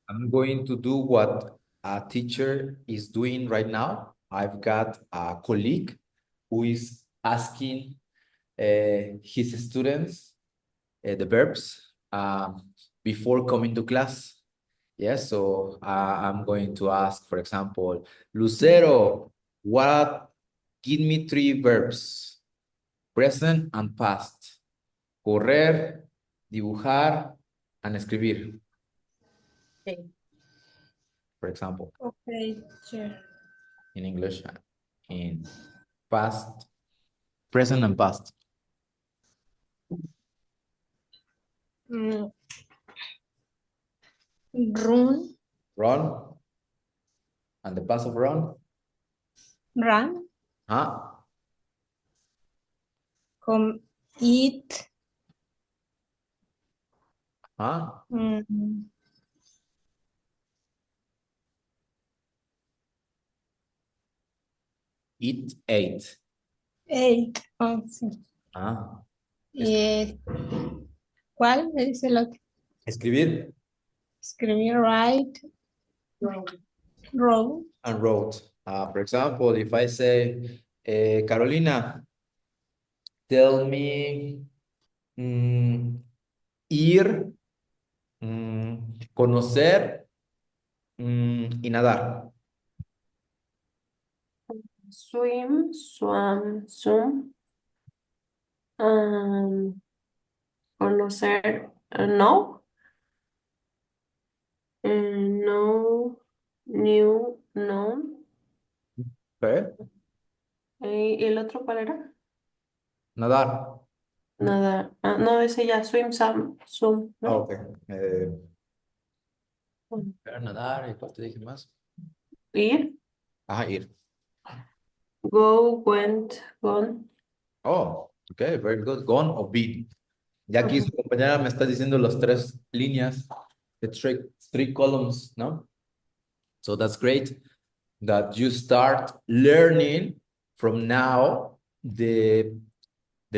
I'm going to do what a teacher is doing right now. I've got a colleague who is asking his students the verbs before coming to class. Yes, so I'm going to ask, for example, Lucero, give me three verbs, present and past. Correr, dibujar, and escribir, Okay. for example, Okay, sure. in English, in past, present and past. Mm, Run, Run, and the past of run, run, huh? eat, Huh? mm, Eat, ate. ate. Oh, sí. Ah, Eh, ¿Cuál es el otro? escribir Escribir, write, row. and wrote. For example, if I say, Carolina, tell me ir, conocer y nadar. Swim, swam, swim. Conocer, no. No, new, no. ¿Qué? ¿Y el otro cuál era? Nadar. Nada. Ah, no, ese ya, swim, swim, Ah, ¿no? ok. Nadar, ¿y cuál te dije más? Ir, Ajá, ir. go, went, gone. Oh, okay, very good. Gone or been. Ya aquí su compañera me está diciendo las tres líneas, the three columns, ¿no? So that's great that you start learning from now the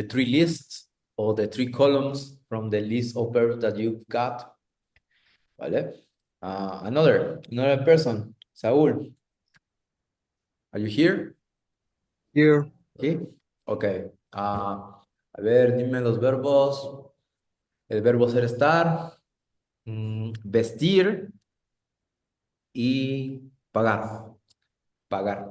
three lists or the three columns from the list of verbs that you've got. ¿Vale? Another person, Saúl. Are you here? Here, ¿Sí? Ok. A ver, dime los verbos. El verbo ser estar, vestir y pagar. Pagar.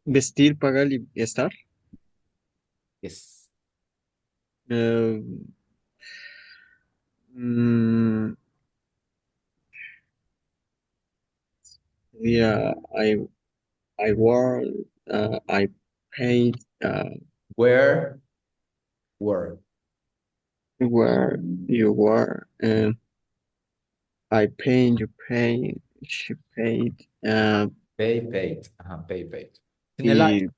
vestir, pagar y estar. Yes. Uh, mm, yeah, I work, I paid, Where? where you were, I paid, you paid, she paid, Pay, paid. Ajá, pay, paid. En el y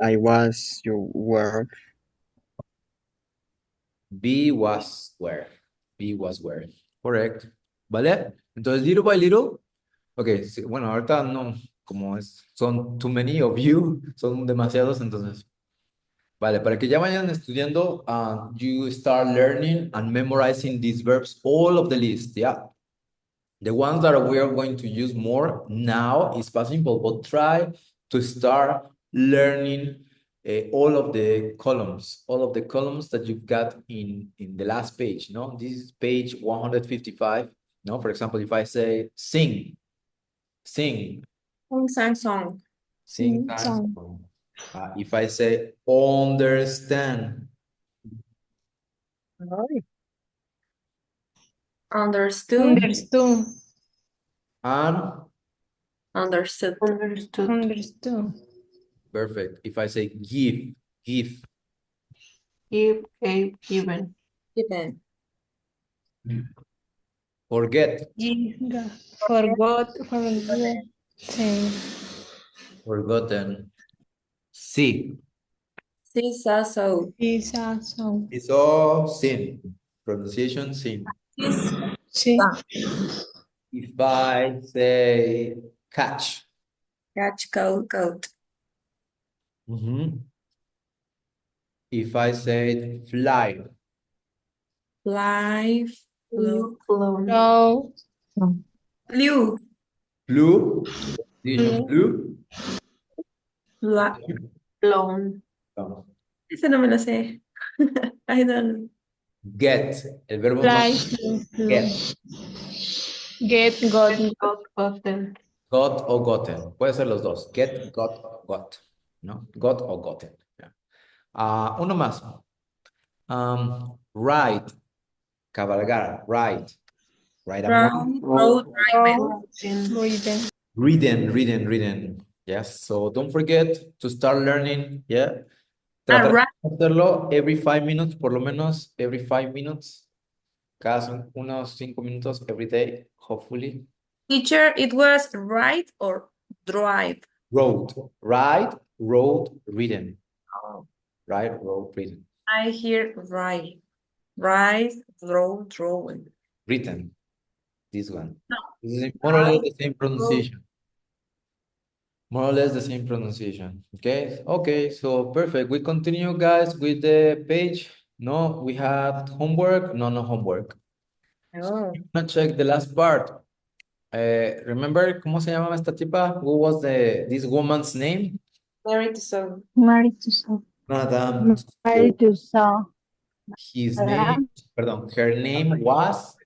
I was, you were, be was where. Be was where. Correct. ¿Vale? Entonces, little by little. Ok, sí, bueno, ahorita no, como son too many of you, son demasiados, entonces. Vale, para que ya vayan estudiando, you start learning and memorizing these verbs, all of the list, yeah. The ones that we are going to use more now is past simple, but try to start learning all of the columns that you've got in the last page, no? This is page 155, no? For example, if I say sing, Sing, song. sing, Song. if I say understand, Understood. Understood. and Understood. Understood. Understood. perfect. If I say give, Give, gave, given. Given. forget, Forgot. Forget. Sí. forgotten, see. See, saw, so. Is also. It's all sin. Pronunciation sin. Sí. If I say catch, Catch, go, goat. Mhm. If I said fly, Fly, Flew, flown, flow, flew, flew, definition flew, flew. fla- flown. No. Ese no me lo sé. I don't know. Get, el verbo fly, más flew, flew. get, Get, got, Gotten. got o gotten. Puede ser los dos. Get, got, ¿no? Got o gotten. Ya. Uno más. Ride, cabalgar, ride. Ride a monkey. road, Road, ridden. Reading. Yes, so don't forget to start learning, yeah. Tratar right. de hacerlo every 5 minutes, por lo menos every 5 minutes. Unos 5 minutos every day, hopefully. Teacher, it was ride or drive? Road, ride, road, reading. Ride, road, reading. I hear ride. Ride, road, drawing. Written, this one. No. This is more or less the same pronunciation. More or less the same pronunciation. Okay, so perfect. We continue, guys, with the page. No, we have homework. No homework. Oh. I'm gonna check the last part. Remember, ¿cómo se llamaba esta tipa? What was this woman's name? Married to so. Married to so. Madame Married to so. His name, perdón, her name was,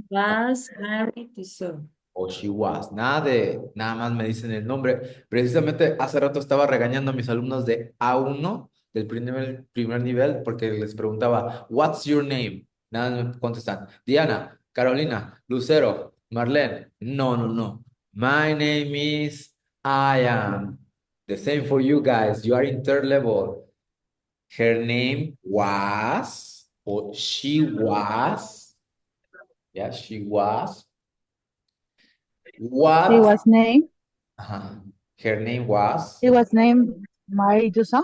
Was married to so. o she was. Nada más me dicen el nombre. Precisamente hace rato estaba regañando a mis alumnos de A1, del primer nivel, porque les preguntaba, what's your name? Nada me contestan. Diana, Carolina, Lucero, Marlene. No. My name is I am. The same for you guys. You are in third level. Her name was, or she was. Yeah, she was. What? He was named. Her name was. He was named Married to so.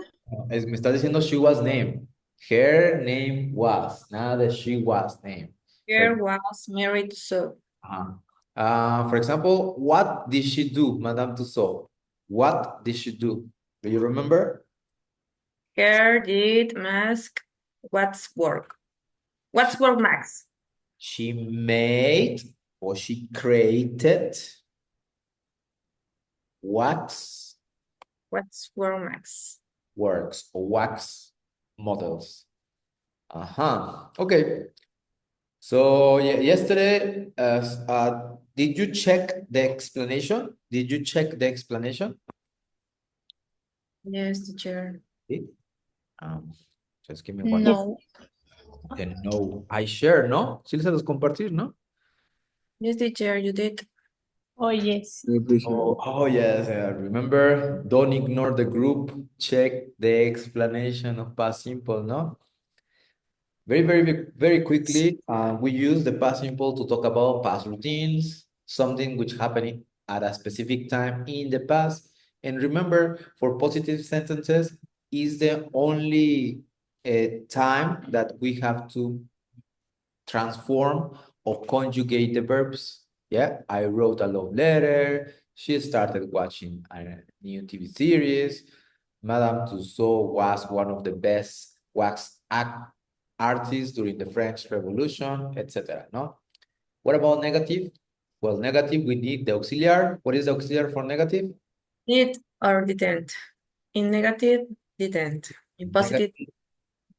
Me está diciendo she was named. Her name was. Nada de she was named. Girl was married to so. For example, what did she do, Madame Tussaud? What did she do? Do you remember? Her did mask. What's work? What's work, Max? She made or she created wax What's work, Max? works or wax models. Okay. So yesterday, did you check the explanation? Did you check the explanation? Yes, teacher. Did? Just give me one. No. Then no, I share, ¿no? Sí se los compartir, ¿no? Yes, teacher, you did. Oh, yes. Oh yes, remember, don't ignore the group, check the explanation of past simple, no? Very quickly, we use the past simple to talk about past routines, something which happened at a specific time in the past. And remember, for positive sentences, is the only time that we have to transform or conjugate the verbs. Yeah, I wrote a love letter. She started watching a new TV series. Madame Tussauds was one of the best wax artists during the French Revolution, etc. No? What about negative? Well, negative, we need the auxiliary. What is the auxiliary for negative? Did or didn't. In negative, didn't. In positive,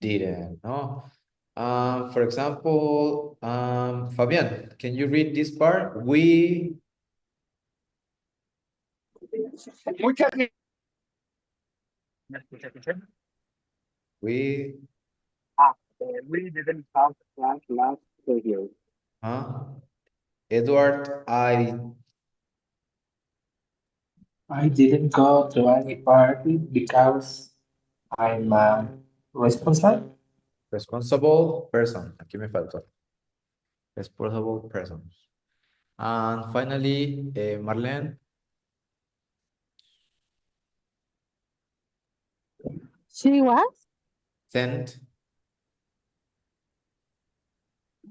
Didn't, no? For example, Fabian, can you read this part? We We didn't have class last year. Edward, I didn't go to any party because I'm a responsible. responsible person. Aquí me faltó. Responsible person. And finally, Marlene, She was? sent.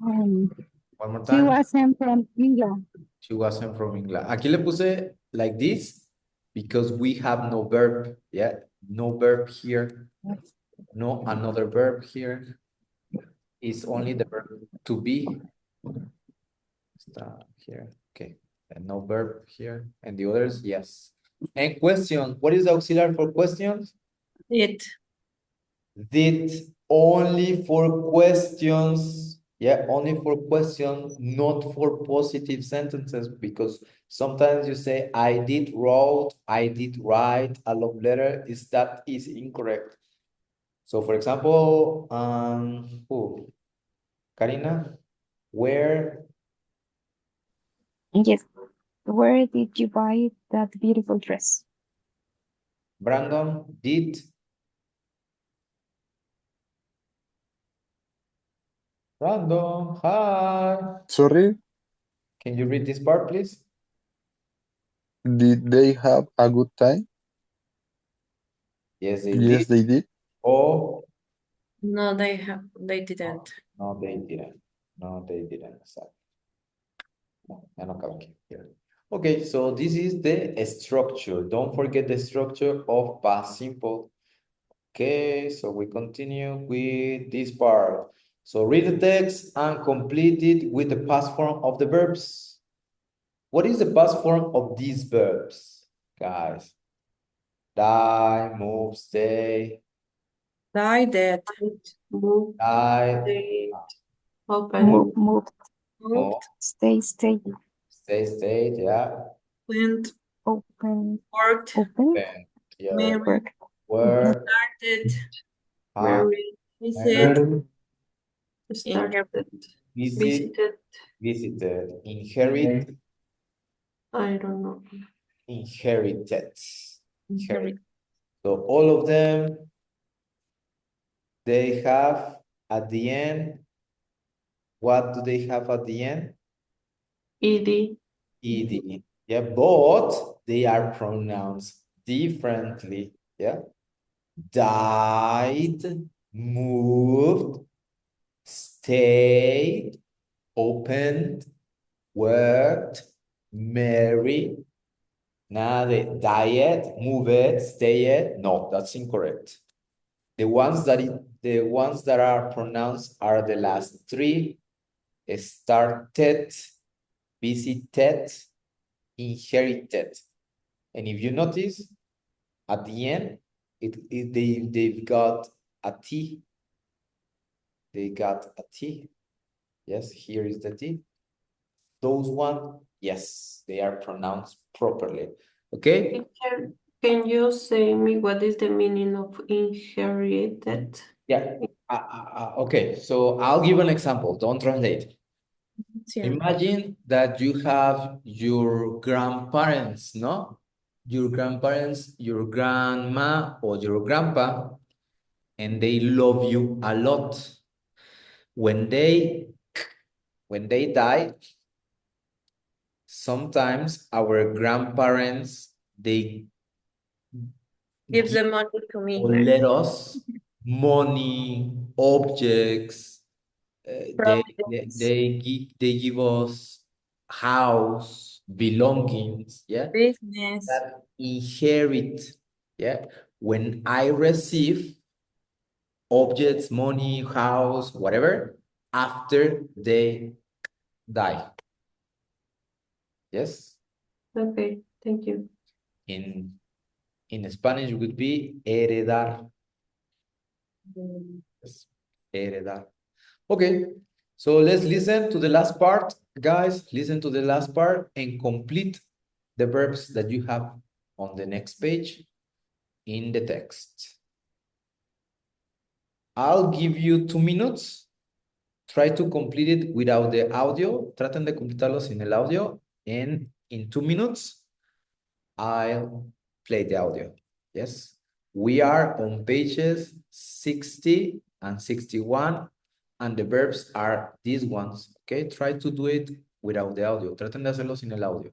Um, One more she time. wasn't from England. She wasn't from England. Aquí le puse like this because we have no verb, yeah? No verb here, no another verb here. It's only the verb to be. Stop here, okay. And no verb here, and the others, yes. And question, what is the auxiliary for questions? It. Did only for questions, yeah, only for questions, not for positive sentences, because sometimes you say, I did wrote, I did write a love letter, that is incorrect. So for example, who? Karina, where? Yes. Where did you buy that beautiful dress? Brandon, did? Brandon, hi. Sorry, Can you read this part, please? did they have a good time? Yes, they Yes, did. they did. Oh, No, they didn't. no, they didn't. No, they didn't. Exactly. No, ya no acaba aquí. Here. Okay, so this is the structure. Don't forget the structure of past simple. Okay, so we continue with this part. So read the text and complete it with the past form of the verbs. What is the past form of these verbs, guys? Die, move, stay, Die, dead. Move, die, stay, open, Move, moved, Moved. stay, stayed, stay, yeah. Went. open, Worked. open, Then, yeah, Married. work, where, Started. married, Visit. started, visit, visited, visited, inherit, I don't know. inherited. Inherit. So all of them, they have at the end, what do they have at the end? Ed, Ed. Yeah, but they are pronounced differently. Yeah. Died, moved, stayed, opened, worked, married. Now the diet, move it, stay it. No, that's incorrect. The ones that are pronounced are the last three. Started, visited, inherited. And if you notice, at the end, they've got a T. They got a T. Yes, here is the T. Those one, yes, they are pronounced properly. Okay? can you say me what is the meaning of inherited? Yeah. Okay, so I'll give an example. Don't translate. Sí. Imagine that you have your grandparents, no? Your grandparents, your grandma or your grandpa, and they love you a lot. When they die, sometimes our grandparents, they Gives the money to me. or let us money, objects, Providence. they give us house, belongings, yeah? Business. That inherit, yeah? When I receive objects, money, house, whatever, after they die. Yes? Okay, thank you. In Spanish, it would be heredar. Yes, heredar. Okay, so let's listen to the last part. Guys, listen to the last part and complete the verbs that you have on the next page in the text. I'll give you 2 minutes. Try to complete it without the audio. Traten de completarlo sin el audio. And in 2 minutes, I'll play the audio. Yes. We are on pages 60 and 61, and the verbs are these ones. Okay, try to do it without the audio. Traten de hacerlo sin el audio.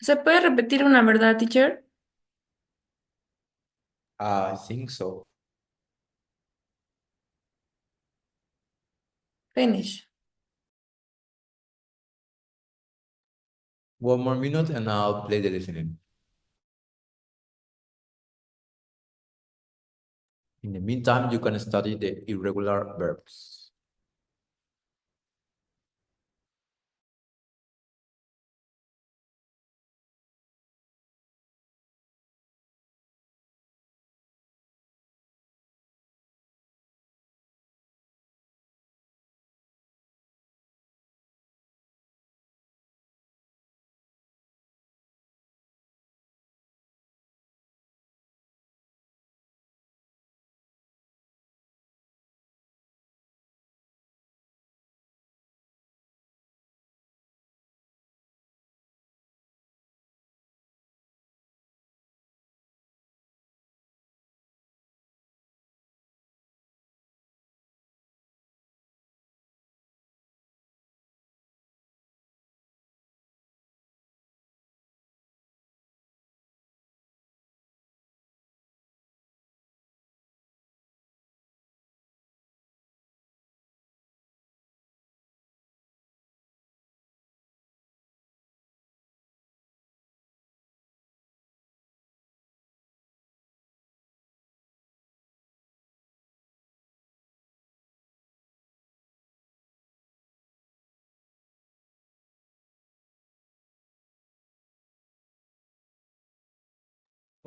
¿Se puede repetir una verdad, teacher? I think so. Finish. One more minute and I'll play the listening. In the meantime, you can study the irregular verbs.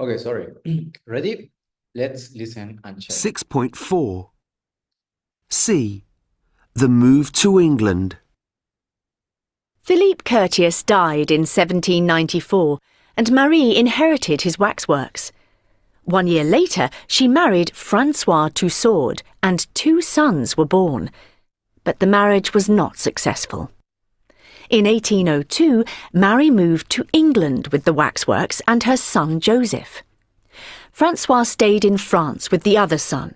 Okay, sorry. Ready? Let's listen and check. 6.4 C. The move to England. Philippe Curtius died in 1794 and Marie inherited his waxworks. 1 year later, she married Francois Tussaud and 2 sons were born. But the marriage was not successful. In 1802, Marie moved to England with the waxworks and her son Joseph. Francois stayed in France with the other son.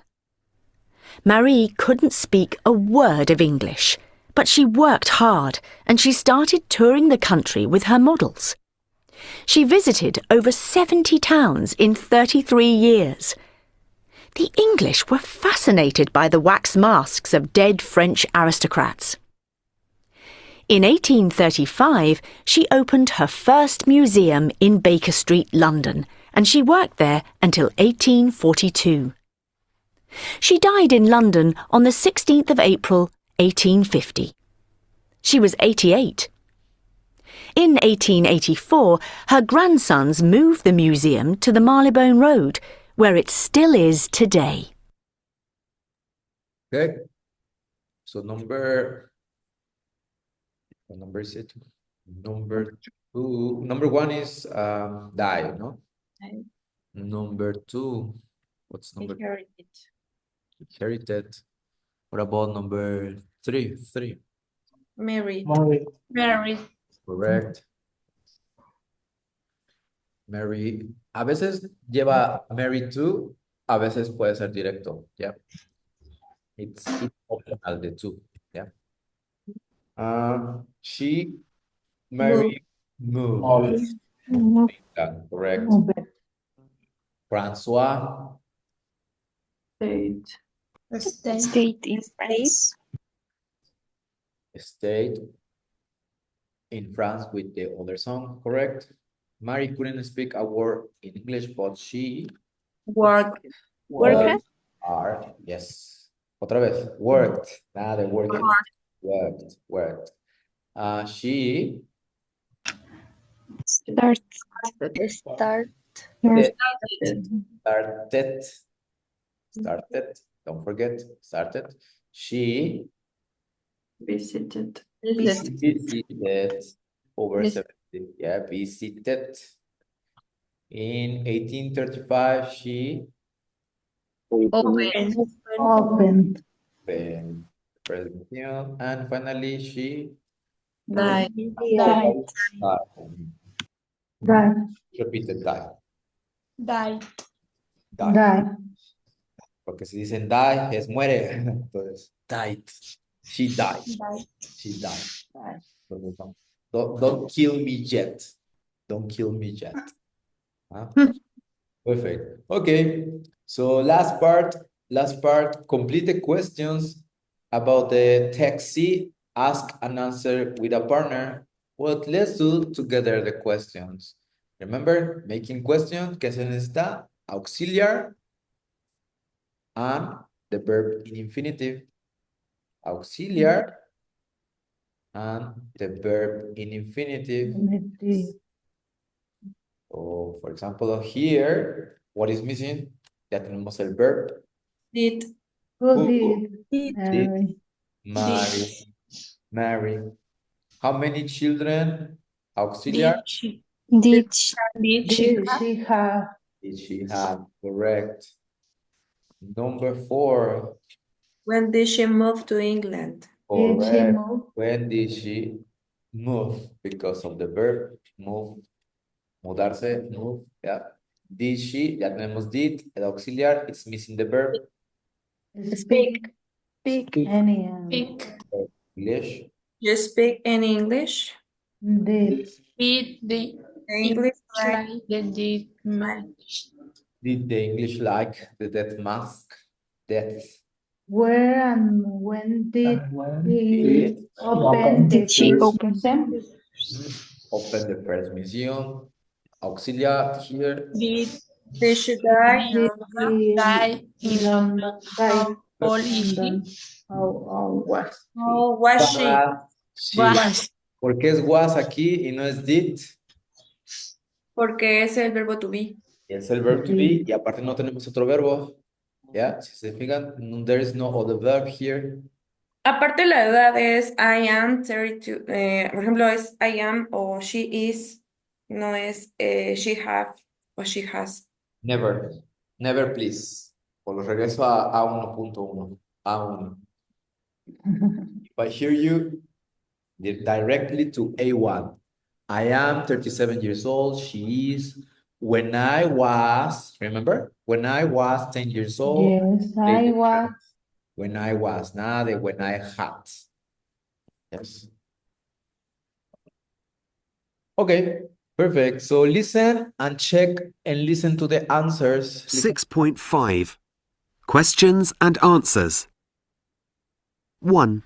Marie couldn't speak a word of English, but she worked hard and she started touring the country with her models. She visited over 70 towns in 33 years. The English were fascinated by the wax masks of dead French aristocrats. In 1835, she opened her first museum in Baker Street, London, and she worked there until 1842. She died in London on the 16th of April, 1850. She was 88. In 1884, her grandsons moved the museum to the Marylebone Road, where it still is today. Okay. So number is it? Number 2. Number 1 is die, no? Died. Number 2. What's number 2? Inherited. Inherited. What about number 3? Married. Married. Married. Correct. Marry. A veces lleva married to, a veces puede ser directo. Yeah. It's optional, the two. Yeah. She married, moved. Moved. Correct. Moved. Francois. State. State in France. Stayed in France with the other song, correct? Mary couldn't speak a word in English, but she Worked. worked hard. Yes. Otra vez, worked. Nada de working. Worked. She Start. started. Don't forget, started. She Visited. visited over 70. Yeah, visited. In 1835, she Open. Opened. opened presentation, and finally she Died. Died. Died. repeated died. Died. Died. Died. Porque si dicen die, es muere. Entonces, died. She died. She died. Entonces, don't kill me yet. Don't kill me yet. Huh? Perfect. Okay. So last part, complete the questions about the taxi, ask and answer with a partner. Well, let's do together the questions. Remember, making questions, ¿qué se necesita? Auxiliar and the verb in infinitive. Auxiliar and the verb in infinitive. So, for example, here, what is missing? Ya tenemos el verb. Did. Who did? Did. Mary. Marry. How many children? Auxiliar. Did Did she have? Did she have? Correct. Number 4. When did she move to England? Did she Correct. move? When did she move? Because of the verb move. Mudarse, move. Yeah. Did she? Ya tenemos did. El auxiliar. It's missing the verb. Speak. Any. English. You speak any English? Did. The English like Did the English like the death mask? Death. Where and when did he Did open the she first open? museum? open the first museum. Auxiliar here. Did she die? Die in London. Die. London. How was Oh, was she? She. ¿Por qué es was aquí y no es did? Porque es el verbo to be. Es el verb to be y aparte no tenemos otro verbo. ¿Ya? Si se fijan, there is no other verb here. Aparte la edad es I am 32. Por ejemplo, es I am o she is. No es she have o she has. Never. Never, please. Por lo regreso a A1.1. A1. If I hear you, directly to A1. I am 37 years old. She is. When I was, remember? When I was 10 years old. Yes, I was. When I was, nada de when I had. Yes. Okay, perfect. So listen and check and listen to the answers. 6.5 Questions and Answers. 1.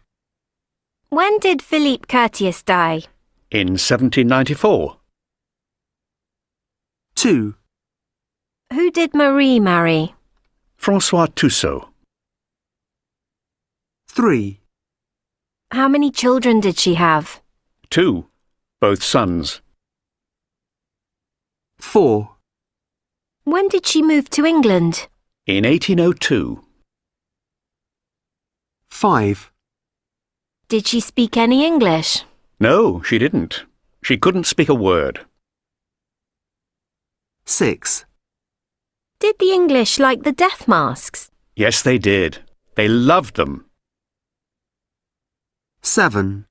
When did Philippe Curtius die? In 1794. 2. Who did Marie marry? Francois Tussaud. 3. How many children did she have? 2. Both sons. 4. When did she move to England? In 1802. 5. Did she speak any English? No, she didn't. She couldn't speak a word. 6. Did the English like the death masks? Yes, they did. They loved them. 7.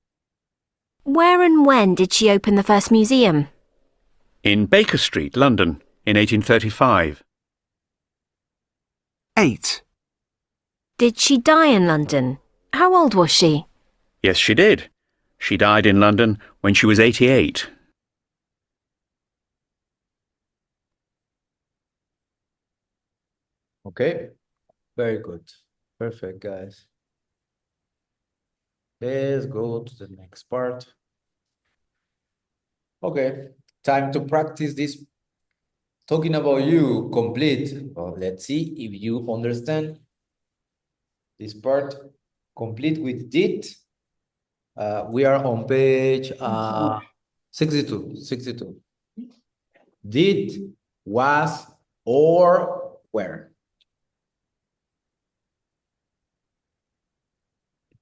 Where and when did she open the first museum? In Baker Street, London, in 1835. 8. Did she die in London? How old was she? Yes, she did. She died in London when she was 88. Okay, very good. Perfect, guys. Let's go to the next part. Okay, time to practice this. Talking about you, complete. Well, let's see if you understand this part. Complete with did. We are on page 62. Did, was, or were.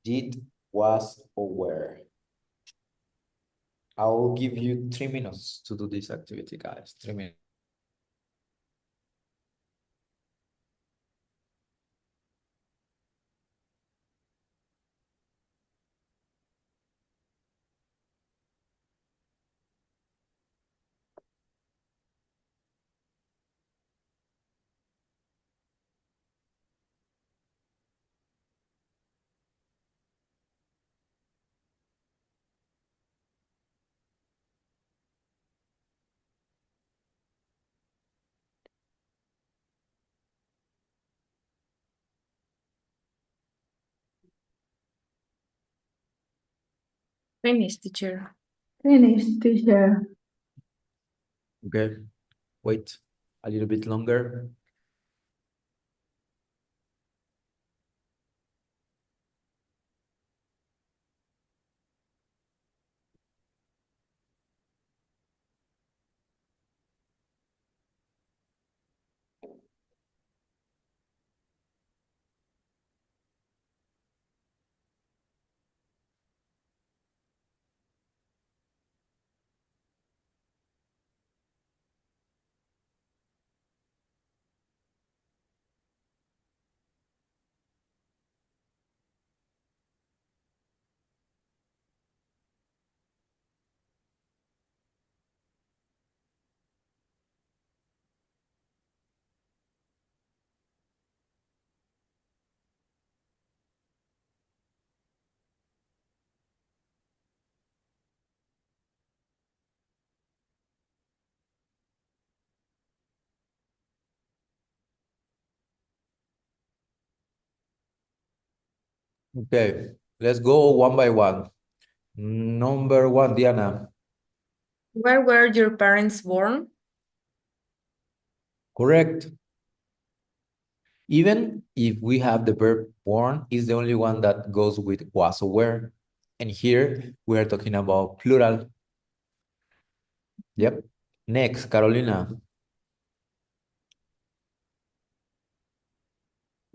Did, was, or were. I will give you 3 minutes to do this activity, guys. 3 minutes. Finish, teacher. Finish, teacher. Okay, wait a little bit longer. Okay, let's go one by one. Number 1, Diana. Where were your parents born? Correct. Even if we have the verb born, is the only one that goes with was or were. And here we are talking about plural. Yep. Next, Carolina.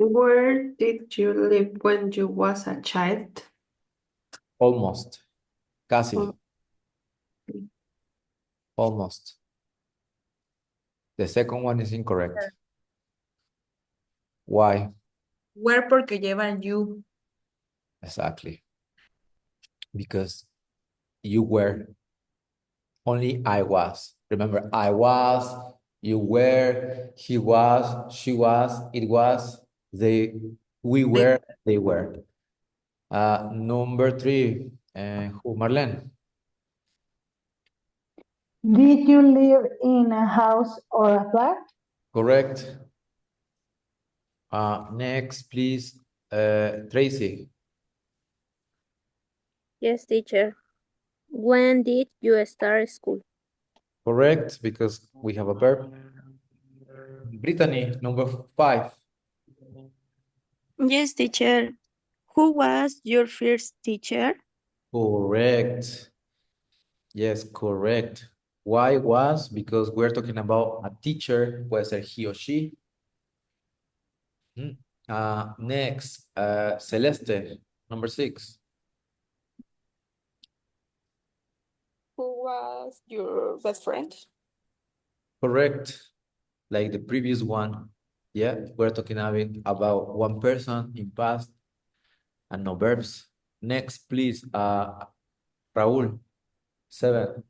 Where did you live when you was a child? Almost. Casi. Oh. Almost. The second one is incorrect. Why? Where porque llevan you. Exactly. Because you were. Only I was. Remember, I was, you were, he was, she was, it was, they, we were, they were. Number 3, who, Marlene? Did you live in a house or a flat? Correct. Next, please, Tracy. Yes, teacher. When did you start school? Correct, because we have a verb. Brittany, number 5. Yes, teacher. Who was your first teacher? Correct. Yes, correct. Why was? Because we're talking about a teacher, puede ser he or she. Next, Celeste, number 6. Who was your best friend? Correct. Like the previous one. Yeah, we're talking about one person in past and no verbs. Next, please, Raúl, 7.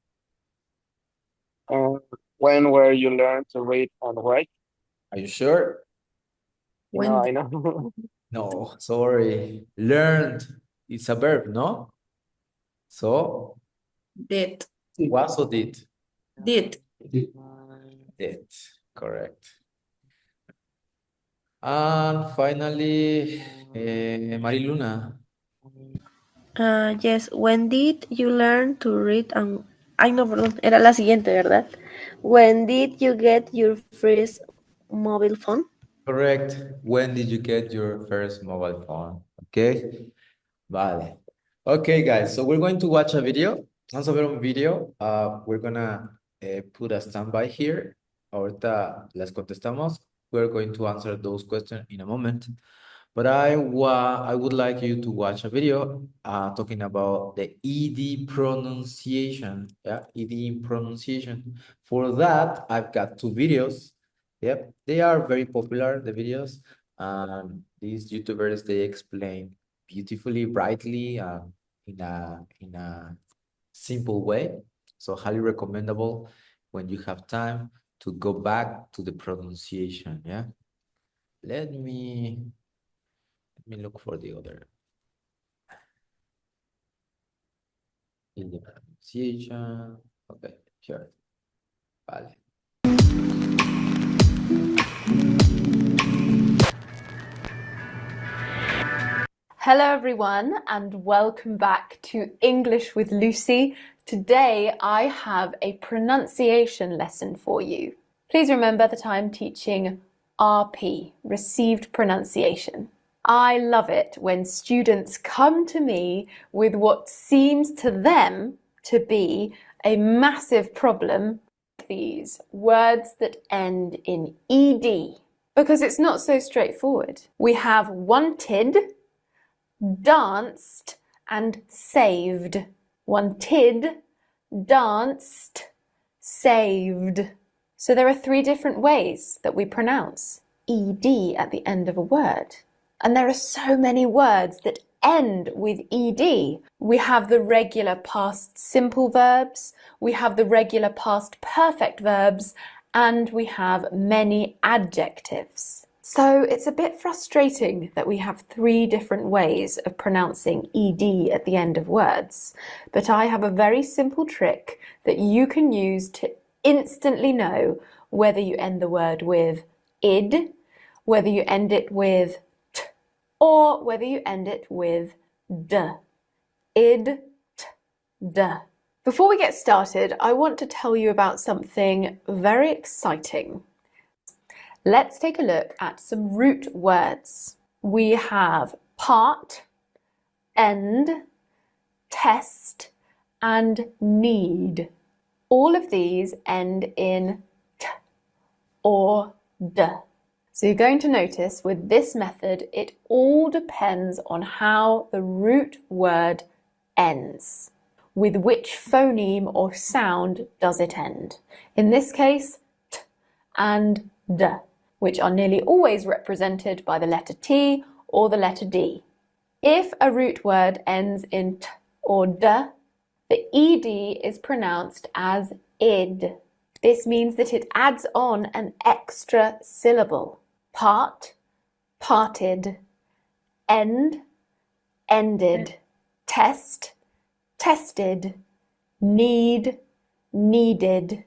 When were you learn to read and write? Are you sure? No, I know. No, sorry. Learned. It's a verb, no? So, Did. was or did? Did. Did. Correct. And finally, Mariluna. Yes, when did you learn to read and... Ay, no, perdón, era la siguiente, ¿verdad? When did you get your first mobile phone? Correct. When did you get your first mobile phone? Okay. Vale. Okay, guys. So we're going to watch a video. Vamos a ver un video. We're gonna put a standby here. Ahorita las contestamos. We're going to answer those questions in a moment. But I would like you to watch a video talking about the ED pronunciation. Yeah, ED pronunciation. For that, I've got 2 videos. Yep, they are very popular, the videos. These YouTubers, they explain beautifully, brightly, in a simple way. So highly recommendable when you have time to go back to the pronunciation. Yeah. Let me look for the other. In the pronunciation. Okay, sure. Vale. Hello everyone and welcome back to English with Lucy. Today I have a pronunciation lesson for you. Please remember that I'm teaching RP, Received Pronunciation. I love it when students come to me with what seems to them to be a massive problem, these words that end in ED, because it's not so straightforward. We have wanted, danced and saved. Wanted, danced, saved. So there are 3 different ways that we pronounce ED at the end of a word. And there are so many words that end with ED. We have the regular past simple verbs, we have the regular past perfect verbs, and we have many adjectives. So it's a bit frustrating that we have 3 different ways of pronouncing ED at the end of words, but I have a very simple trick that you can use to instantly know whether you end the word with id, whether you end it with t, or whether you end it with d. Id, t, d. Before we get started, I want to tell you about something very exciting. Let's take a look at some root words. We have part, end, test, and need. All of these end in t or d. So you're going to notice with this method, it all depends on how the root word ends. With which phoneme or sound does it end? In this case, t and d, which are nearly always represented by the letter T or the letter D. If a root word ends in t or d, the ed is pronounced as id. This means that it adds on an extra syllable. Part, parted. End, ended. Test, tested. Need, needed.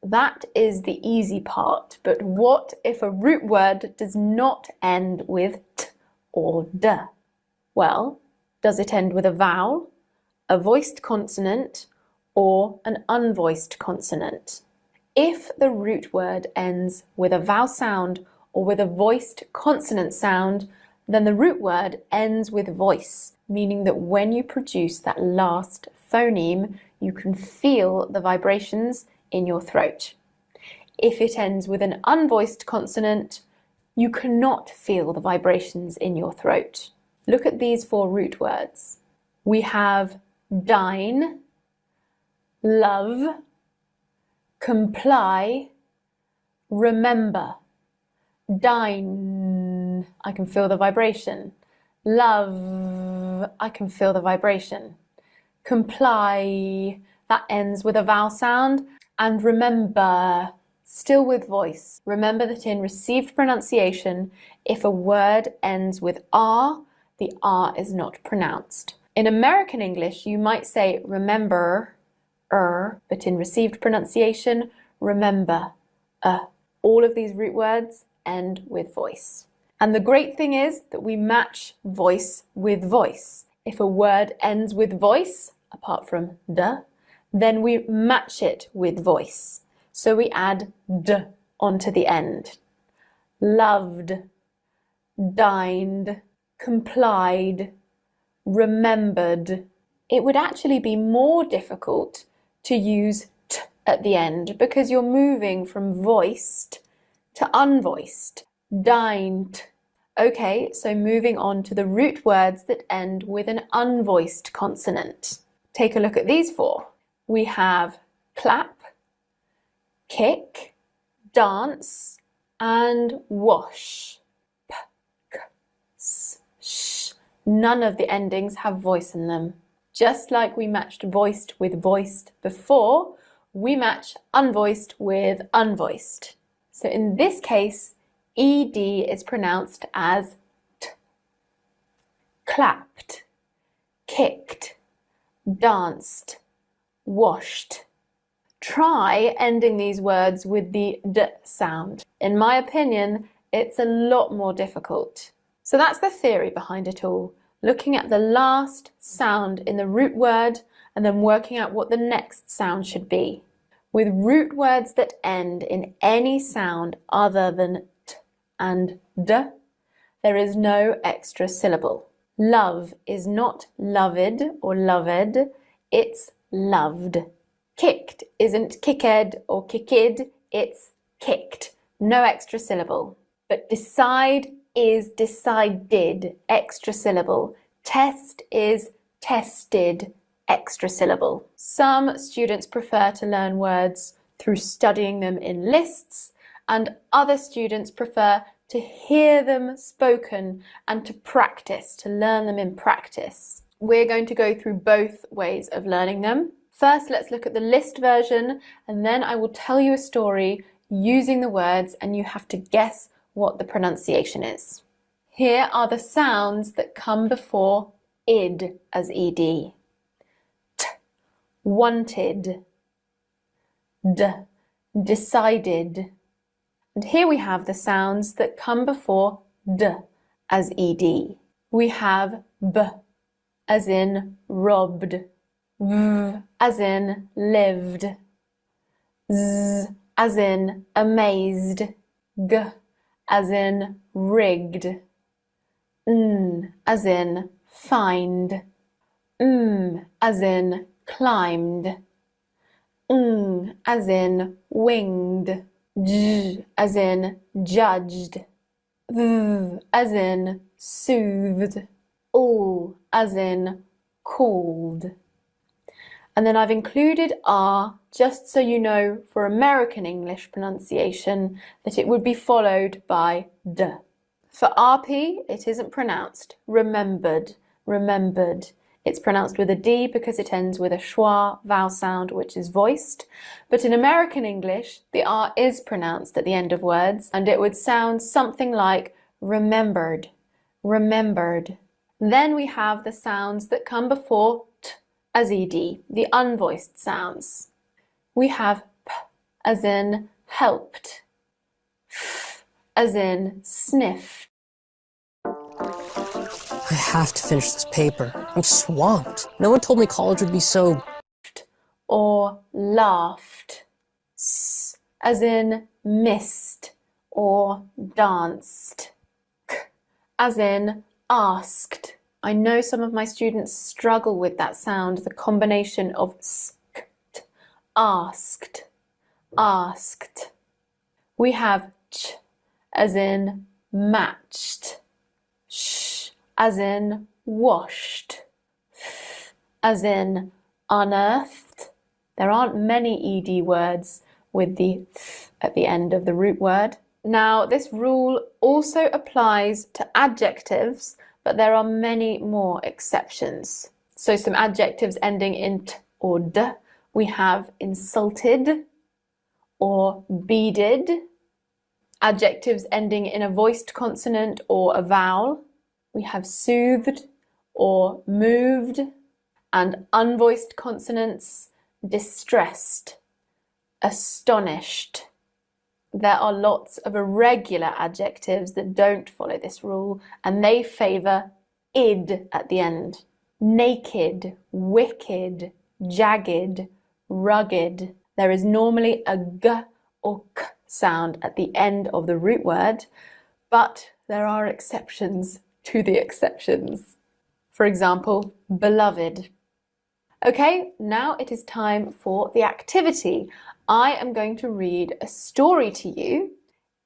That is the easy part, but what if a root word does not end with t or d? Well, does it end with a vowel, a voiced consonant, or an unvoiced consonant? If the root word ends with a vowel sound or with a voiced consonant sound, then the root word ends with voice, meaning that when you produce that last phoneme, you can feel the vibrations in your throat. If it ends with an unvoiced consonant, you cannot feel the vibrations in your throat. Look at these 4 root words. We have dine, love, comply, remember. Dine, I can feel the vibration. Love, I can feel the vibration. comply, that ends with a vowel sound, and remember, still with voice. Remember that in received pronunciation, if a word ends with R, the R is not pronounced. In American English, you might say remember, but in received pronunciation, remember, All of these root words end with voice. And the great thing is that we match voice with voice. If a word ends with voice, apart from the, then we match it with voice. So we add d onto the end. Loved, dined, complied, remembered. It would actually be more difficult to use t at the end because you're moving from voiced to unvoiced. Dined. Okay, so moving on to the root words that end with an unvoiced consonant. Take a look at these four. We have clap, kick, dance, and wash. P, k, s, sh. None of the endings have voice in them. Just like we matched voiced with voiced before, we match unvoiced with unvoiced. So in this case, ED is pronounced as t. Clapped, kicked, danced, washed. Try ending these words with the d sound. In my opinion, it's a lot more difficult. So that's the theory behind it all, looking at the last sound in the root word and then working out what the next sound should be. With root words that end in any sound other than t and d, there is no extra syllable. Love is not loved or loved, it's loved. Kicked isn't kicked or kicked, it's kicked. No extra syllable. But decide is decided, extra syllable. Test is tested, extra syllable. Some students prefer to learn words through studying them in lists, and other students prefer to hear them spoken and to practice, to learn them in practice. We're going to go through both ways of learning them. First, let's look at the list version, and then I will tell you a story using the words, and you have to guess what the pronunciation is. Here are the sounds that come before id as ed. T, wanted. D, decided. And here we have the sounds that come before d as ed. We have b as in robbed, v as in lived, z as in amazed, g as in rigged, n as in find, as in climbed, as in winged, j as in judged, v as in soothed, all as in called. And then I've included R just so you know for American English pronunciation that it would be followed by D. For RP, it isn't pronounced. Remembered, remembered. It's pronounced with a D because it ends with a schwa vowel sound, which is voiced. But in American English, the R is pronounced at the end of words, and it would sound something like remembered, remembered. Then we have the sounds that come before T as ED, the unvoiced sounds. We have P as in helped, F as in sniffed. I have to finish this paper. I'm swamped. No one told me college would be so... Or laughed. S as in missed or danced. K as in asked. I know some of my students struggle with that sound, the combination of sk, asked, asked. We have ch as in matched, sh as in washed, th as in unearthed. There aren't many ED words with the th at the end of the root word. Now, this rule also applies to adjectives, but there are many more exceptions. So some adjectives ending in t or d. We have insulted or beaded. Adjectives ending in a voiced consonant or a vowel. We have soothed or moved. And unvoiced consonants, distressed, astonished. There are lots of irregular adjectives that don't follow this rule, and they favour id at the end. Naked, wicked, jagged, rugged. There is normally a g or k sound at the end of the root word, but there are exceptions to the exceptions. For example, beloved. Okay, now it is time for the activity. I am going to read a story to you.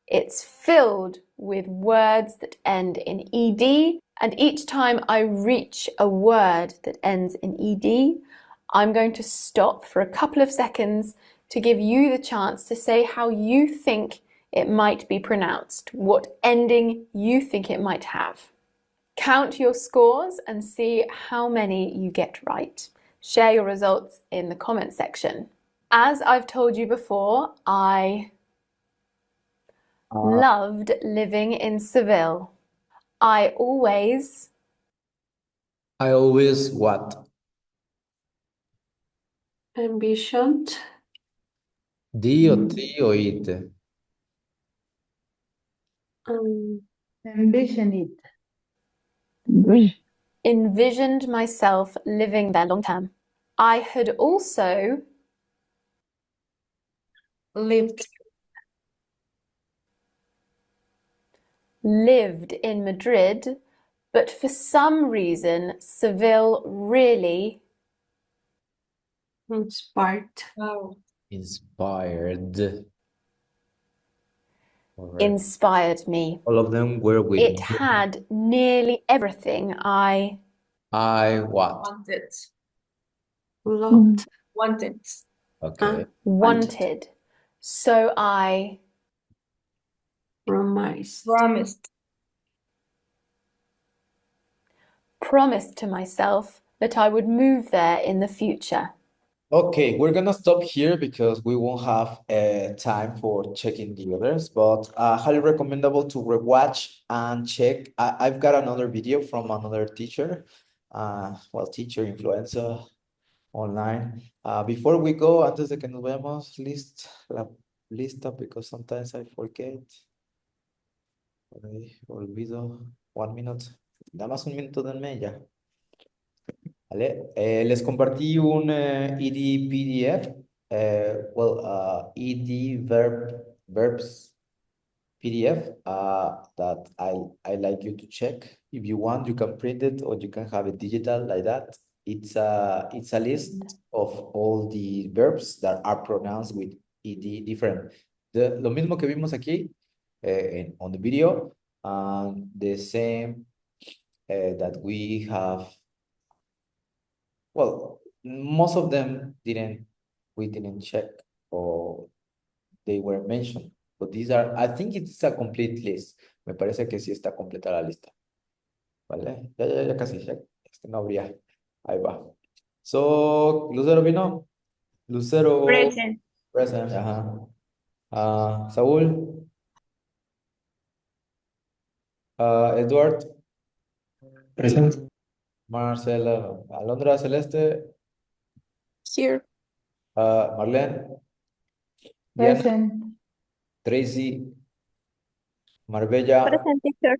It's filled with words that end in ed, and each time I reach a word that ends in ed, I'm going to stop for a couple of seconds to give you the chance to say how you think it might be pronounced, what ending you think it might have. Count your scores and see how many you get right. Share your results in the comment section. As I've told you before, I loved living in Seville. I always what? Envisioned. D o T o it? Envision it. envisioned myself living there long term. I had also Lived. lived in Madrid, but for some reason, Seville really Inspired. Wow. Inspired. Correct. inspired me. All of them were with It had nearly everything I what? Wanted. Loved. Wanted. Okay. wanted. So I Promised. Promised. promised to myself that I would move there in the future. Okay, we're gonna stop here because we won't have time for checking the others, but highly recommendable to rewatch and check. I've got another video from another teacher, well, teacher, influencer online. Before we go, antes de que nos vayamos, list la lista because sometimes I forget. Ay, olvido. 1 minute. Nada más 1 minuto denme ya. ¿Vale? Les compartí un ED PDF. ED verbs PDF that I like you to check. If you want, you can print it or you can have it digital like that. It's a list of all the verbs that are pronounced with ED different. Lo mismo que vimos aquí on the video, and the same that we have. Well, most of them we didn't check or they were mentioned. But these are, I think it's a complete list. Me parece que sí está completa la lista. ¿Vale? Ya casi, ya. No habría. Ahí va. So, Lucero vino. Lucero. Present. Present, ajá. Saúl. Edward. Present. Marcela. Alondra Celeste. Here. Marlene. Diana. Present. Tracy. Marbella. Present, teacher.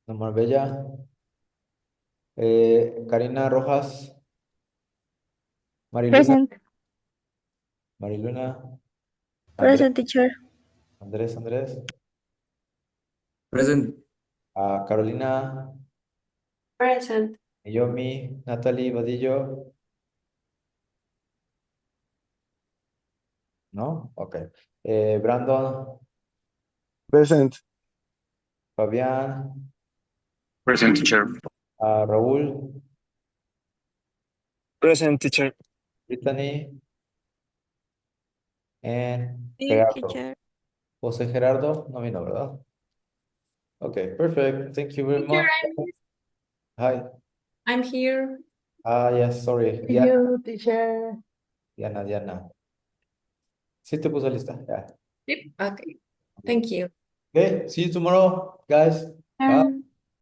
No, Marbella. Karina Rojas. Mariluna. Present. Mariluna. Present, teacher. Andrés. Present. Carolina. Present. Naomi. Natalie Vadillo. ¿No? Okay. Brandon. Present. Fabián. Present, teacher. Raúl. Present, teacher. Brittany. And Here, Gerardo. teacher. José Gerardo. No vino, ¿verdad? Okay, perfect. Thank you very much. Hi. I'm here. Yes, sorry. See you, teacher. Diana. Sí te puso lista. Yeah. Yep. Okay. Thank you. Okay, see you tomorrow, guys. Bye. Um,